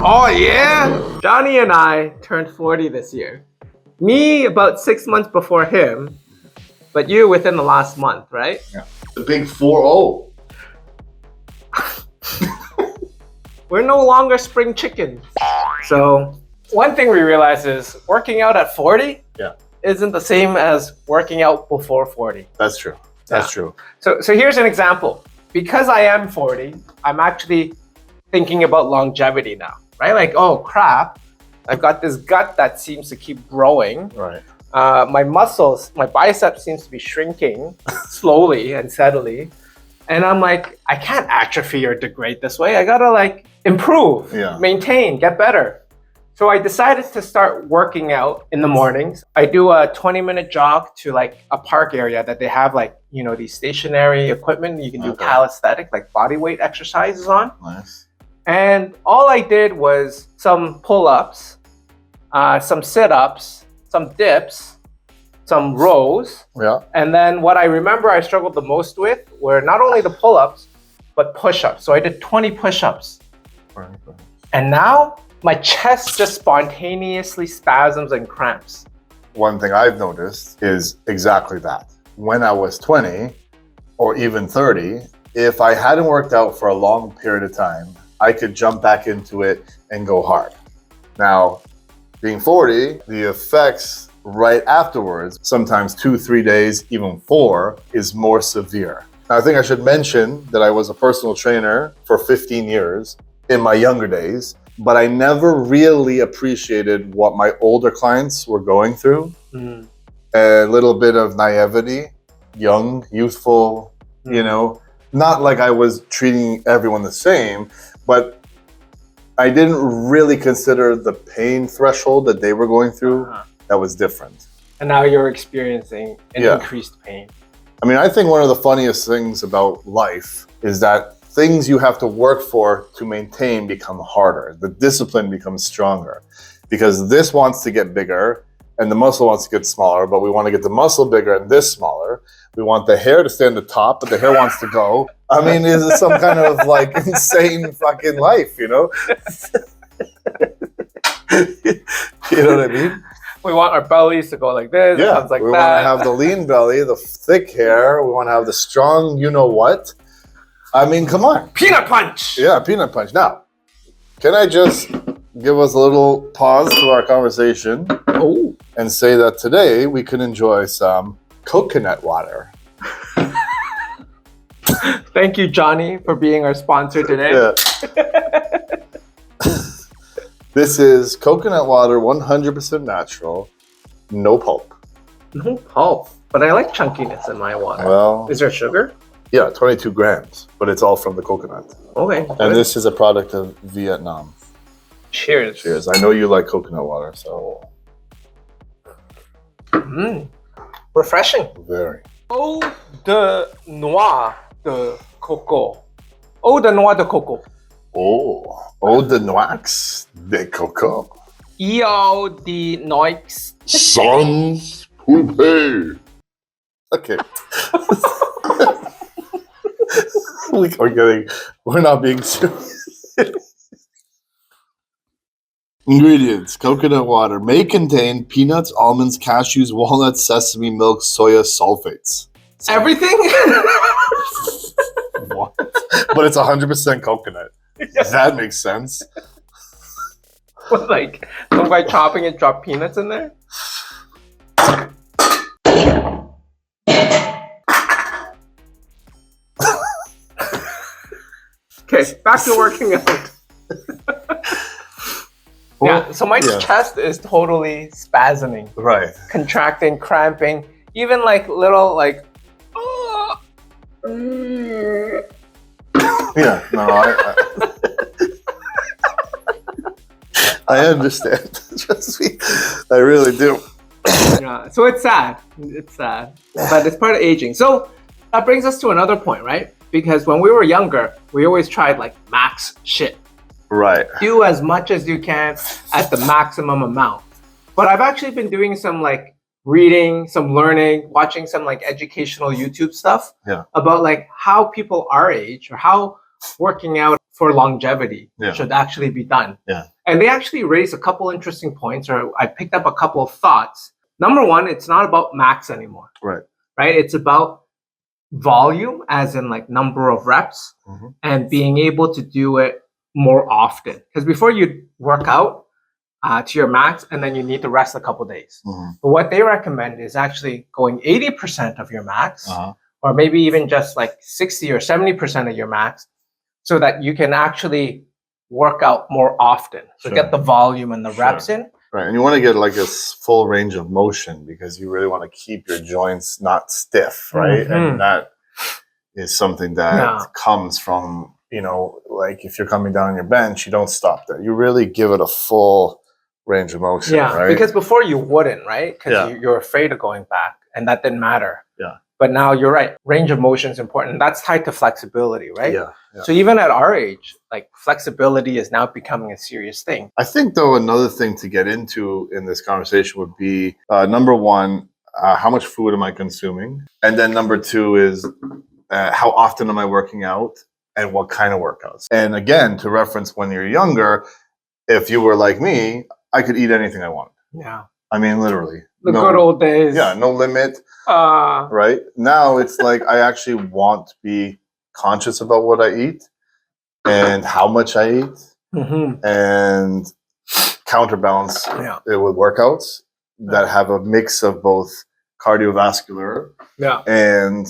Oh yeah, Johnny and I turned 40 this year. Me about 6 months before him, but you within the last month, right? Yeah. The big 4-0. We're no longer spring chickens. So one thing we realized is working out at 40 isn't the same as working out before 40. That's true. That's true. So here's an example. Because I am 40, I'm actually thinking about longevity now, right? Like, oh crap, I've got this gut that seems to keep growing. Right. My muscles, my biceps seems to be shrinking slowly and steadily. And I'm like, I can't atrophy or degrade this way. I gotta like improve, maintain, get better. So I decided to start working out in the mornings. I do a 20-minute jog to like a park area that they have like, you know, these stationary equipment you can do calisthenic, like body weight exercises on. Nice. And all I did was some pull-ups, some sit-ups, some dips, some rows. Yeah. And then what I remember I struggled the most with were not only the pull-ups, but push-ups. So I did 20 push-ups. And now my chest just spontaneously spasms and cramps. One thing I've noticed is exactly that. When I was 20 or even 30, if I hadn't worked out for a long period of time, I could jump back into it and go hard. Now, being 40, the effects right afterwards, sometimes 2-3 days, even 4, is more severe. Now, I think I should mention that I was a personal trainer for 15 years in my younger days, but I never really appreciated what my older clients were going through. A little bit of naivety, young, youthful, you know, not like I was treating everyone the same, but I didn't really consider the pain threshold that they were going through. That was different. And now you're experiencing an increased pain. I mean, I think one of the funniest things about life is that things you have to work for to maintain become harder. The discipline becomes stronger because this wants to get bigger and the muscle wants to get smaller, but we want to get the muscle bigger and this smaller. We want the hair to stay on the top, but the hair wants to go. I mean, is it some kind of like insane fucking life, you know? You know what I mean? We want our bellies to go like this, yeah, like we that. Want to have the lean belly, the thick hair. We want to have the strong, you know what? I mean, come on. Peanut punch. Yeah, peanut punch. Now, can I just give us a little pause to our conversation and say that today we can enjoy some coconut water. Thank you, Johnny, for being our sponsor today. Yeah. This is coconut water, 100% natural, no pulp. No pulp, but I like chunkiness in my water. Well, is there sugar? Yeah, 22 grams, but it's all from the coconut. Okay. And this is a product of Vietnam. Cheers. Cheers. I know you like coconut water, so. Refreshing. Very. Eau de noix de coco. Eau de noix de coco. Oh, eau de noix de coco. Eau de noix. Sans pulpe. Okay. We're not being serious. Ingredients: coconut water may contain peanuts, almonds, cashews, walnuts, sesame milk, soya, sulfates. Everything? What? But it's 100% coconut. That makes sense. What, like, some guy chopping and drop peanuts in there? Okay, back to working out. Yeah, so my chest is totally spasming. Right. Contracting, cramping, even like little like, Yeah, no, I understand. Trust me, I really do. Yeah, so it's sad. It's sad, but it's part of aging. So that brings us to another point, right? Because when we were younger, we always tried like max shit. Right. Do as much as you can at the maximum amount. But I've actually been doing some like reading, some learning, watching some like educational YouTube stuff about like how people our age or how working out for longevity Yeah. should actually be done. Yeah. And they actually raised a couple interesting points, or I picked up a couple of thoughts. Number one, it's not about max anymore. Right. Right? It's about volume, as in like number of reps, and being able to do it more often. Because before you work out to your max, and then you need to rest a couple days. But what they recommend is actually going 80% of your max, or maybe even just like 60 or 70% of your max, so that you can actually work out more often. So get the volume and the reps in. Right, and you want to get like a full range of motion because you really want to keep your joints not stiff, right? And that is something that comes from, you know, like if you're coming down on your bench, you don't stop there. You really give it a full range of motion, right? Because before you wouldn't, right? Because you're afraid of going back, and that didn't matter. Yeah. But now you're right. Range of motion is important. That's tied to flexibility, right? Yeah. So even at our age, like flexibility is now becoming a serious thing. I think, though, another thing to get into in this conversation would be number one, how much food am I consuming? And then number two is how often am I working out and what kind of workouts? And again, to reference when you're younger, if you were like me, I could eat anything I wanted. Yeah. I mean, literally. The good old days. Yeah, no limit. Right? Now it's like I actually want to be conscious about what I eat and how much I eat and counterbalance it with workouts that have a mix of both cardiovascular and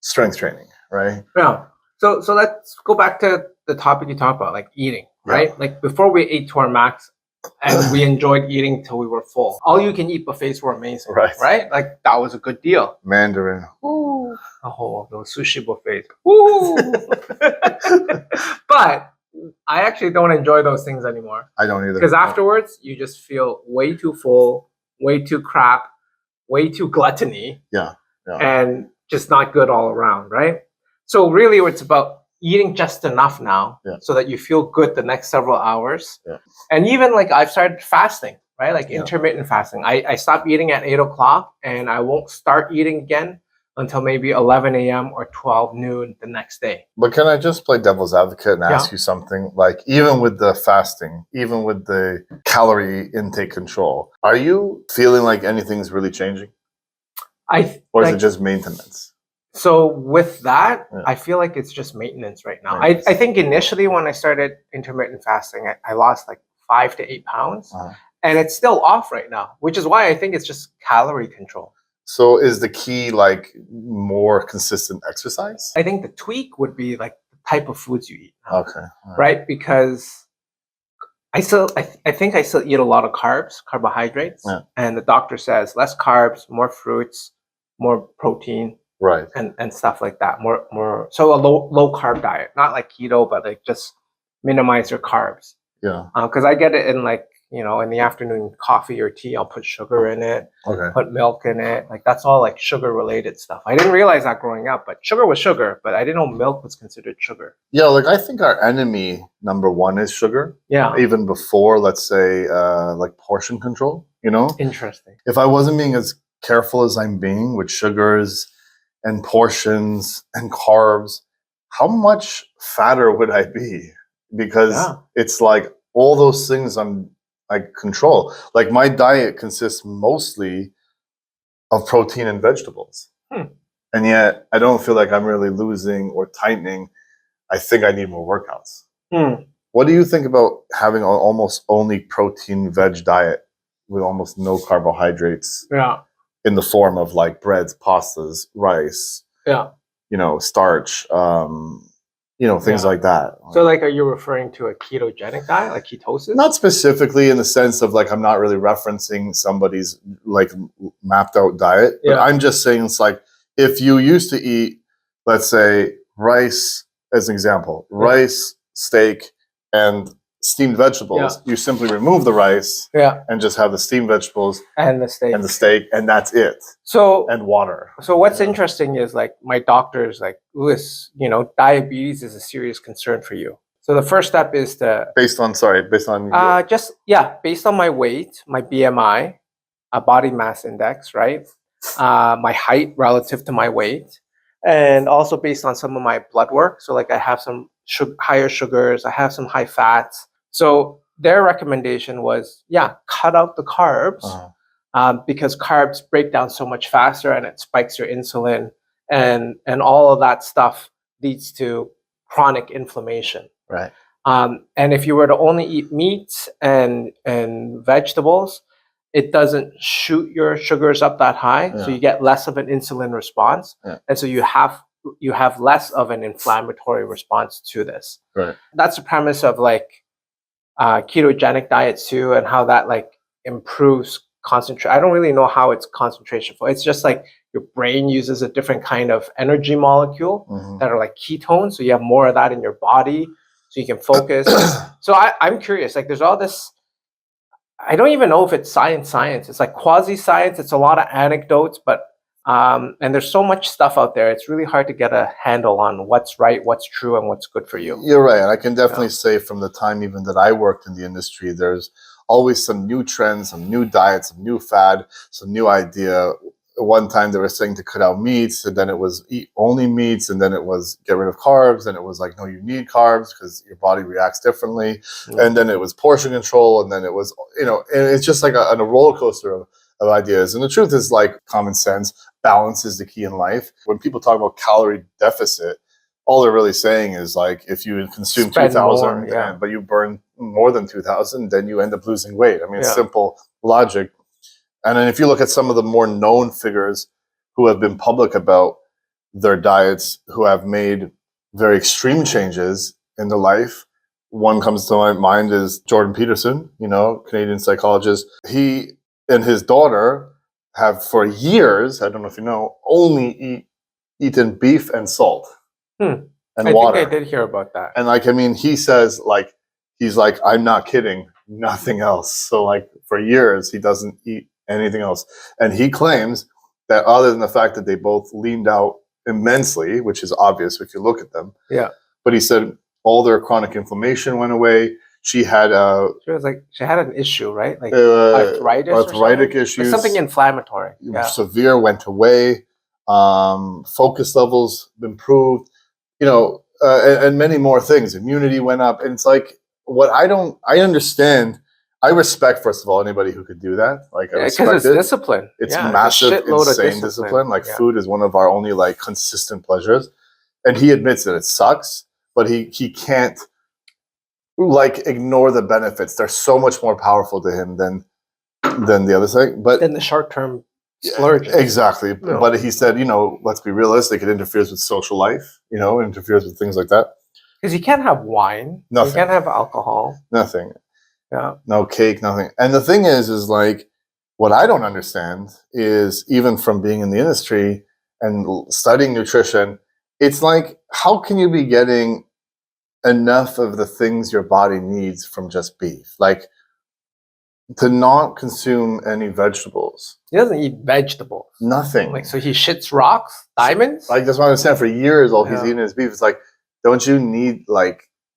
strength training, right? Yeah. So let's go back to the topic you talked about, like eating, right? Like before we ate to our max, and we enjoyed eating till we were full. All you can eat buffets were amazing, right? Like that was a good deal. Mandarin. Ooh. Oh, those sushi buffets. Ooh. But I actually don't enjoy those things anymore. I don't either. Because afterwards, you just feel way too full, way too crap, way too gluttony. Yeah. And just not good all around, right? So really, it's about eating just enough now so that you feel good the next several hours. And even like I've started fasting, right? Like intermittent fasting. I stopped eating at 8 o'clock and I won't start eating again until maybe 11 a.m. or 12 noon the next day. But can I just play devil's advocate and ask you something? Like even with the fasting, even with the calorie intake control, are you feeling like anything's really changing? Or is it just maintenance? So with that, I feel like it's just maintenance right now. I think initially when I started intermittent fasting, I lost like 5 to 8 pounds. And it's still off right now, which is why I think it's just calorie control. So is the key like more consistent exercise? I think the tweak would be like the type of foods you eat. Okay. Right? Because I think I still eat a lot of carbs, carbohydrates. And the doctor says less carbs, more fruits, more protein. Right. And stuff like that. More so a low carb diet, not like keto, but like just minimize your carbs. Yeah. Because I get it in like, you know, in the afternoon coffee or tea, I'll put sugar in it. Put milk in it. Like that's all like sugar related stuff. I didn't realize that growing up, but sugar was sugar, but I didn't know milk was considered sugar. Yeah, like I think our enemy number one is sugar. Yeah. Even before, let's say, like portion control, you know? Interesting. If I wasn't being as careful as I'm being with sugars and portions and carbs, how much fatter would I be? Because it's like all those things I control. Like my diet consists mostly of protein and vegetables. And yet I don't feel like I'm really losing or tightening. I think I need more workouts. What do you think about having almost only protein veg diet with almost no carbohydrates? In the form of like breads, pastas, rice, you know, starch, you know, things like that. So like, are you referring to a ketogenic diet, like ketosis? Not specifically in the sense of like, I'm not really referencing somebody's like mapped out diet, but I'm just saying it's like, if you used to eat, let's say rice as an example, rice, steak, and steamed vegetables, you simply remove the rice and just have the steamed vegetables and the steak and that's it. And water. So what's interesting is like my doctor is like, Louis, you know, diabetes is a serious concern for you. So the first step is to based on my weight, my BMI, body mass index, right? My height relative to my weight, and also based on some of my blood work. So like I have some higher sugars, I have some high fats. So their recommendation was, cut out the carbs because carbs break down so much faster and it spikes your insulin, and all of that stuff leads to chronic inflammation. Right. And if you were to only eat meats and vegetables, it doesn't shoot your sugars up that high, so you get less of an insulin response, and so you have less of an inflammatory response to this. Right. That's the premise of like ketogenic diets too, and how that like improves concentration. I don't really know how it's concentration for. It's just like your brain uses a different kind of energy molecule that are like ketones, so you have more of that in your body, so you can focus. So I'm curious. Like, there's all this. I don't even know if it's science. It's like quasi-science. It's a lot of anecdotes, but and there's so much stuff out there. It's really hard to get a handle on what's right, what's true, and what's good for you. You're right. And I can definitely say from the time even that I worked in the industry, there's always some new trends, some new diets, some new fad, some new idea. One time they were saying to cut out meats, and then it was eat only meats, and then it was get rid of carbs, and it was like, no, you need carbs because your body reacts differently. And then it was portion control, and then it was, and it's just like a roller coaster of ideas. And the truth is, like, common sense, balance is the key in life. When people talk about calorie deficit, all they're really saying is, like, if you consume 2,000 but you burn more than 2,000, then you end up losing weight. I mean, it's simple logic. And then if you look at some of the more known figures who have been public about their diets, who have made very extreme changes in their life, one comes to my mind is Jordan Peterson, Canadian psychologist. He and his daughter have for years, I don't know if you know, only eaten beef and salt and water. I think I did hear about that. And he says, he's like, I'm not kidding, nothing else. So for years, he doesn't eat anything else. And he claims that other than the fact that they both leaned out immensely, which is obvious if you look at them. Yeah. But he said all their chronic inflammation went away. She had she had an issue, right? Like arthritic issues. Something inflammatory. Yeah. Severe went away. Focus levels improved, and many more things. Immunity went up. And it's like, I understand. I respect, first of all, anybody who could do that. Because it's discipline. It's massive, insane discipline. Food is one of our only consistent pleasures. And he admits that it sucks, but he can't ignore the benefits. They're so much more powerful to him than the other thing. But in the short term splurge. Exactly. No. But he said, let's be realistic, it interferes with social life, it interferes with things like that. Because you can't have wine. Nothing. You can't have alcohol. Nothing. Yeah. No cake, nothing. And the thing is what I don't understand is, even from being in the industry and studying nutrition, it's how can you be getting enough of the things your body needs from just beef? To not consume any vegetables. He doesn't eat vegetables. Nothing. So he shits rocks, diamonds? That's what I understand. For years, all he's eating is beef. It's don't you need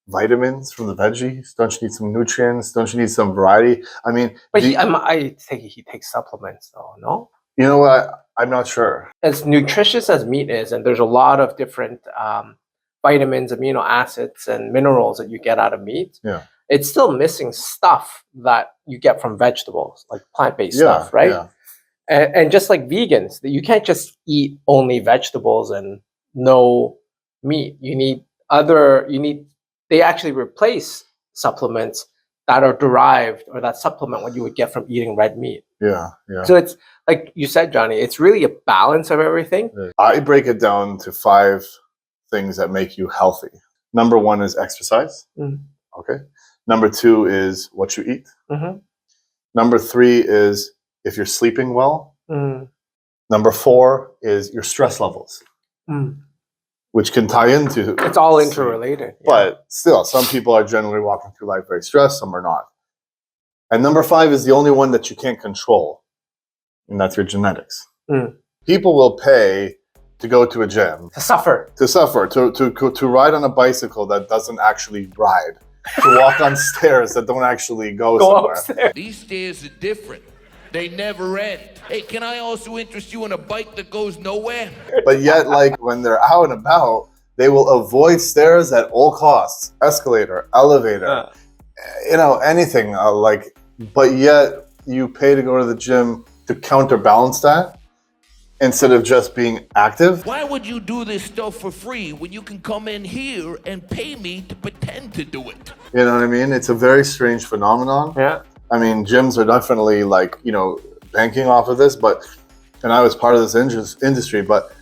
vitamins from the veggies? Don't you need some nutrients? Don't you need some variety? But I think he takes supplements, though. No. You know what? I'm not sure. As nutritious as meat is, and there's a lot of different vitamins, amino acids, and minerals that you get out of meat. Yeah. It's still missing stuff that you get from vegetables, like plant-based stuff, right? Yeah. And just like vegans, you can't just eat only vegetables and no meat. They actually replace supplements that are derived, or that supplement what you would get from eating red meat. Yeah. So it's like you said, Johnny, it's really a balance of everything. I break it down to 5 things that make you healthy. Number 1 is exercise. Mm-hmm. Okay. Number 2 is what you eat. Mm-hmm. Number 3 is if you're sleeping well. Mm. Number 4 is your stress levels. Which can tie into... It's all interrelated. Yeah. But still, some people are generally walking through life very stressed, some are not. And number 5 is the only one that you can't control, and that's your genetics. People will pay to go to a gym. To suffer. To ride on a bicycle that doesn't actually ride. To walk on stairs that don't actually go somewhere. Upstairs. These stairs are different. They never end. Hey, can I also interest you in a bike that goes nowhere? But yet, when they're out and about, They will avoid stairs at all costs. Escalator, elevator, anything like. But yet you pay to go to the gym to counterbalance that instead of just being active. Why would you do this stuff for free when you can come in here and pay me to pretend to do it? You know what I mean? It's a very strange phenomenon. Yeah. I mean, gyms are definitely like, banking off of this, and I was part of this industry, but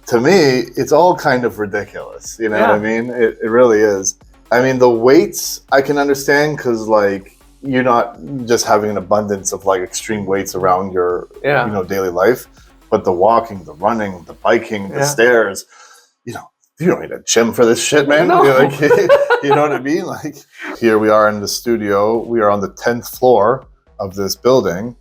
to me, it's all kind of ridiculous. You know what I mean? It really is. I mean, the weights I can understand because like you're not just having an abundance of like extreme weights around your daily life, but the walking, the running, the biking, the stairs, you don't need a gym for this shit, man. No. You know what I mean? Like here we are in the studio. We are on the 10th floor of this building.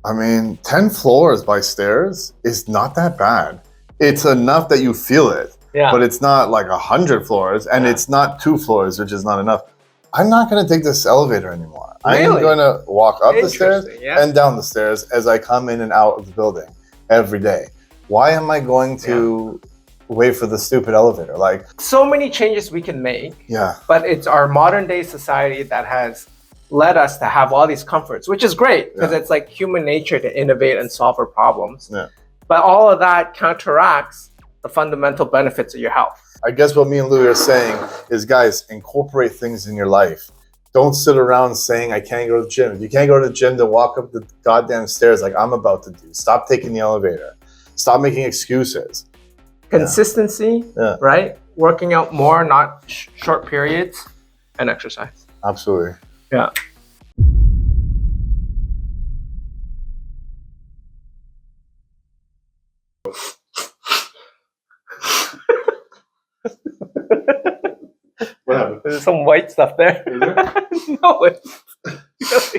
I mean, 10 floors by stairs is not that bad. It's enough that you feel it, but it's not like 100 floors, and it's not 2 floors, which is not enough. I'm not going to take this elevator anymore. Really? I'm going to walk up the stairs and down the stairs as I come in and out of the building every day. Why am I going to wait for the stupid elevator? Like, so many changes we can make. Yeah. But it's our modern day society that has led us to have all these comforts, which is great because it's like human nature to innovate and solve our problems. Yeah. But all of that counteracts the fundamental benefits of your health. I guess what me and Louis are saying is, guys, incorporate things in your life. Don't sit around saying, I can't go to the gym. If you can't go to the gym, to walk up the goddamn stairs like I'm about to do. Stop taking the elevator. Stop making excuses. Consistency, right? Working out more, not short periods, and exercise. Absolutely. Yeah. What happened? There's some white stuff there. Is there? No, it's